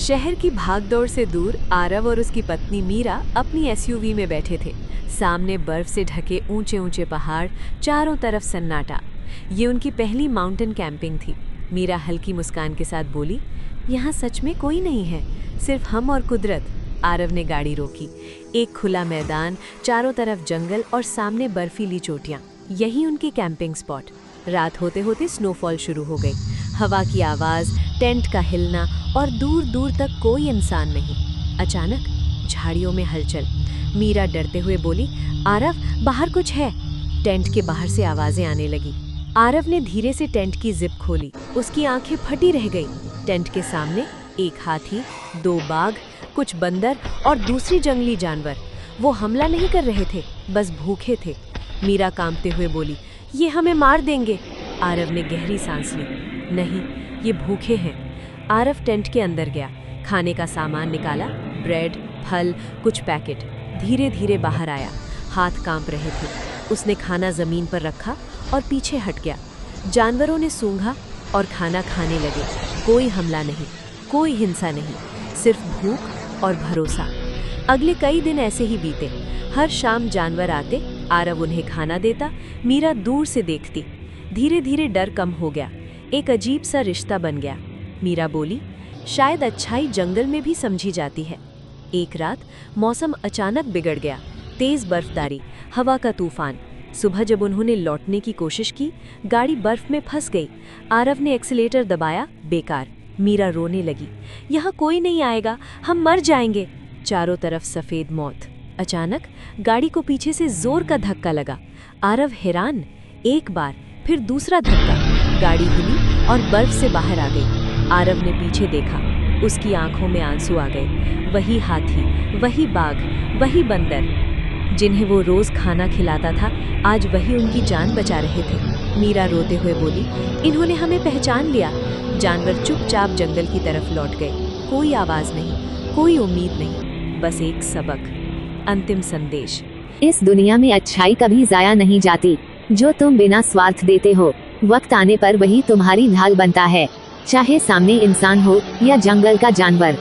शहर की भागदौड़ से दूर आरव और उसकी पत्नी मीरा अपनी एसयूवी में बैठे थे। सामने बर्फ से ढके ऊंचे ऊंचे पहाड़, चारों तरफ सन्नाटा। ये उनकी पहली माउंटेन कैंपिंग थी। मीरा हल्की मुस्कान के साथ बोली, यहाँ सच में कोई नहीं है, सिर्फ हम और कुदरत। आरव ने गाड़ी रोकी। एक खुला मैदान, चारों तरफ जंगल और सामने बर्फीली चोटियाँ। यही उनकी कैंपिंग स्पॉट। रात होते होते स्नोफॉल शुरू हो गई। हवा की आवाज़, टेंट का हिलना और दूर दूर तक कोई इंसान नहीं। अचानक झाड़ियों में हलचल। मीरा डरते हुए बोली, आरव, बाहर कुछ है। टेंट के बाहर से आवाज़ें आने लगी। आरव ने धीरे से टेंट की जिप खोली। उसकी आंखें फटी रह गईं। टेंट के सामने एक हाथी, 2 बाघ, कुछ बंदर और दूसरी जंगली जानवर। वो हमला नहीं कर रहे थे, बस भूखे थे। मीरा कांपते हुए बोली, ये हमें मार देंगे। आरव ने गहरी सांस ली। नहीं, ये भूखे हैं। आरव टेंट के अंदर गया, खाने का सामान निकाला, ब्रेड, फल, कुछ पैकेट। धीरे धीरे बाहर आया। हाथ कांप रहे थे। उसने खाना जमीन पर रखा और पीछे हट गया। जानवरों ने सूंघा और खाना खाने लगे। कोई हमला नहीं, कोई हिंसा नहीं, सिर्फ भूख और भरोसा। अगले कई दिन ऐसे ही बीते। हर शाम जानवर आते, आरव उन्हें खाना देता, मीरा दूर से देखती। धीरे धीरे डर कम हो गया। एक अजीब सा रिश्ता बन गया। मीरा बोली, शायद अच्छाई जंगल में भी समझी जाती है। एक रात मौसम अचानक बिगड़ गया। तेज बर्फबारी, हवा का तूफान। सुबह जब उन्होंने लौटने की कोशिश की, गाड़ी बर्फ में फंस गई। आरव ने एक्सीलेटर दबाया, बेकार। मीरा रोने लगी, यहाँ कोई नहीं आएगा, हम मर जाएंगे। चारों तरफ सफ़ेद मौत। अचानक गाड़ी को पीछे से जोर का धक्का लगा। आरव हैरान। एक बार, फिर दूसरा धक्का। गाड़ी हिली और बर्फ से बाहर आ गई। आरव ने पीछे देखा। उसकी आंखों में आंसू आ गए। वही हाथी, वही बाघ, वही बंदर जिन्हें वो रोज खाना खिलाता था, आज वही उनकी जान बचा रहे थे। मीरा रोते हुए बोली, इन्होंने हमें पहचान लिया। जानवर चुपचाप जंगल की तरफ लौट गए। कोई आवाज़ नहीं, कोई उम्मीद नहीं, बस एक सबक। अंतिम संदेश, इस दुनिया में अच्छाई कभी जाया नहीं जाती। जो तुम बिना स्वार्थ देते हो, वक्त आने पर वही तुम्हारी ढाल बनता है, चाहे सामने इंसान हो या जंगल का जानवर।